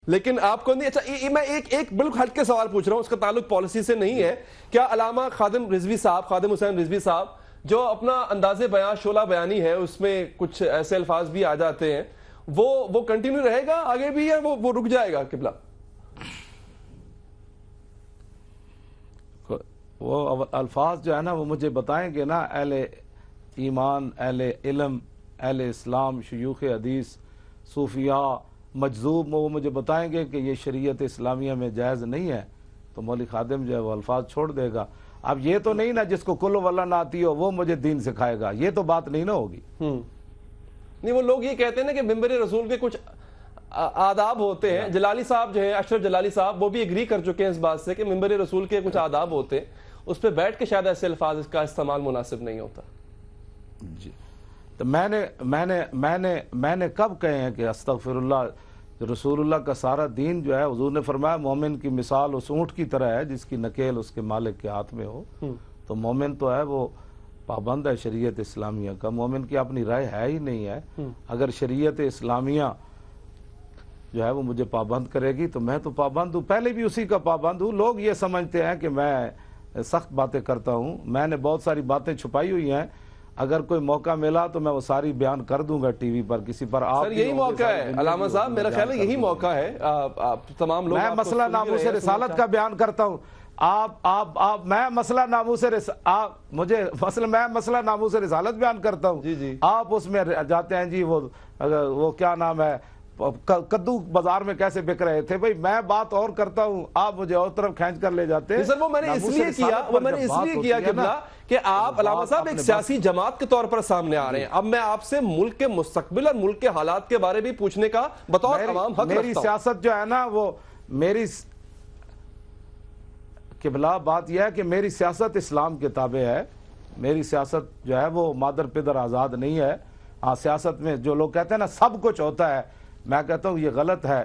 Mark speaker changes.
Speaker 1: لیکن آپ کو نہیں. اچھا میں ایک بالکل ہٹ کے سوال پوچھ رہا ہوں, اس کا تعلق پالیسی سے نہیں ہے. کیا علامہ خادم حسین رضوی صاحب جو اپنا انداز بیان شعلہ بیانی ہے اس میں کچھ ایسے الفاظ بھی آ جاتے ہیں, وہ کنٹینیو رہے گا آگے بھی یا وہ رک جائے گا قبلہ؟
Speaker 2: وہ الفاظ جو ہے نا وہ مجھے بتائیں گے نا اہل ایمان, اہل علم, اہل اسلام, شیوخ حدیث, صوفیاء, مجذوب, وہ مجھے بتائیں گے کہ یہ شریعت اسلامیہ میں جائز نہیں ہے, تو مولوی خادم جو ہے وہ الفاظ چھوڑ دے گا. اب یہ تو نہیں نا جس کو کل واللہ نہ آتی ہو وہ مجھے دین سکھائے گا, یہ تو بات نہیں نا ہوگی.
Speaker 1: نہیں, وہ لوگ یہ کہتے ہیں نا کہ ممبر رسول کے کچھ آداب ہوتے ہیں. جلالی صاحب جو ہیں, اشرف جلالی صاحب, وہ بھی اگری کر چکے ہیں اس بات سے کہ ممبر رسول کے کچھ آداب ہوتے ہیں, اس پہ بیٹھ کے شاید ایسے الفاظ کا استعمال مناسب نہیں ہوتا.
Speaker 2: جی, تو میں نے کب کہے ہیں کہ استغفر اللہ, رسول اللہ کا سارا دین جو ہے, حضور نے فرمایا مومن کی مثال اس اونٹ کی طرح ہے جس کی نکیل اس کے مالک کے ہاتھ میں ہو. تو مومن تو ہے وہ پابند ہے شریعت اسلامیہ کا, مومن کی اپنی رائے ہے ہی نہیں ہے. اگر شریعت اسلامیہ جو ہے وہ مجھے پابند کرے گی تو میں تو پابند ہوں, پہلے بھی اسی کا پابند ہوں. لوگ یہ سمجھتے ہیں کہ میں سخت باتیں کرتا ہوں, میں نے بہت ساری باتیں چھپائی ہوئی ہیں, اگر کوئی موقع ملا تو میں وہ ساری بیان کر دوں گا ٹی وی پر کسی پر. آپ
Speaker 1: یہی موقع ہے علامہ صاحب, میرا خیال ہے یہی موقع ہے. تمام لوگ,
Speaker 2: میں مسئلہ ناموس رسالت کا بیان کرتا ہوں. میں مسئلہ ناموس مجھے میں مسئلہ ناموس رسالت بیان کرتا ہوں. آپ اس میں جاتے ہیں جی وہ کیا نام ہے, کدو بازار میں کیسے بک رہے تھے. بھئی میں بات اور کرتا ہوں, آپ مجھے اور طرف کھینچ کر لے جاتے ہیں.
Speaker 1: سر وہ میں نے اس لیے کیا قبلہ کہ آپ علامہ صاحب ایک سیاسی جماعت کے طور پر سامنے آ رہے ہیں. اب میں آپ سے ملک کے مستقبل اور ملک کے حالات کے بارے بھی پوچھنے کا بطور عوام حق رکھتا ہوں.
Speaker 2: میری سیاست جو ہے نا وہ قبلہ بات یہ ہے کہ میری سیاست اسلام کے تابع ہے. میری سیاست جو ہے وہ مادر پدر آزاد نہیں ہے. ہاں, سیاست میں جو لوگ کہتے ہیں نا سب کچھ ہوتا ہے, میں کہتا ہوں یہ غلط ہے.